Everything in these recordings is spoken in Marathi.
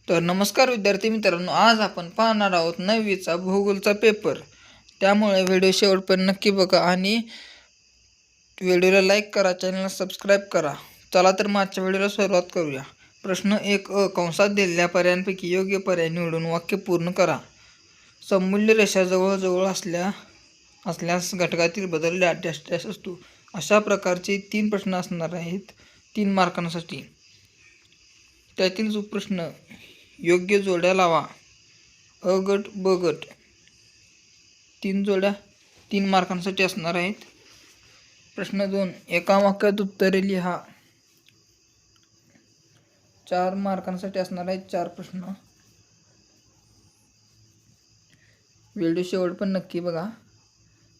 तर नमस्कार विद्यार्थी मित्रांनो, आज आपण पाहणार आहोत 9वीचा भूगोलचा पेपर। त्यामुळे व्हिडिओ शेवटपर्यंत नक्की बघा आणि व्हिडिओला लाईक करा, चॅनलला सबस्क्राईब करा। चला तर आजच्या व्हिडिओला सुरुवात करूया। प्रश्न 1 कंसात दिलेल्या पर्यायांपैकी योग्य पर्याय निवडून वाक्य पूर्ण करा। सममूल्य रेषा जवळजवळ असल्यास घटकातील बदल डॅश डॅश असतो। अशा प्रकारचे 3 प्रश्न असणार आहेत 3 मार्कांसाठी। त्यातील जो प्रश्न योग्य जोड्या लावा, अ गट ब गट 3 जोड्या 3 मार्कांसाठी असणार आहेत। प्रश्न 2 एका वाक्यात उत्तरे लिहा, 4 मार्कांसाठी असणार आहेत 4 प्रश्न। व्हिडिओ शेवट पण नक्की बघा।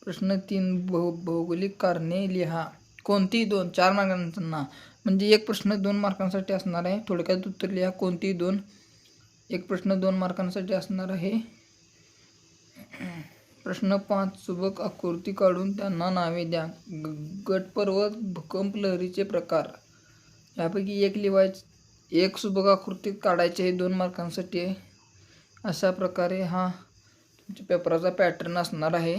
प्रश्न 3 भौगोलिक कारणे लिहा, कोणतीही 2 4 मार्कांना, म्हणजे एक प्रश्न 2 मार्कांसाठी असणार आहे। थोडक्यात उत्तर लिहा, कोणतीही 2, एक प्रश्न 2 मार्कांसाठी असणार आहे। प्रश्न 5 सुबक आकृती काढून त्यांना नावे द्या। गट पर्वत, भूकंप, लहरीचे प्रकार यापैकी एक लिहायचे, एक सुबक आकृती काढायची आहे 2 मार्कांसाठी आहे। अशा प्रकारे हा तुमच्या पेपराचा पॅटर्न असणार आहे।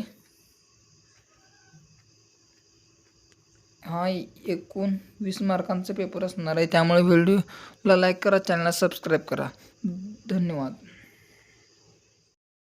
हा एकूण 20 मार्कांचा पेपर असणार आहे। त्यामुळे व्हिडिओला लाईक करा, चॅनलला सबस्क्राईब करा। धन्यवाद।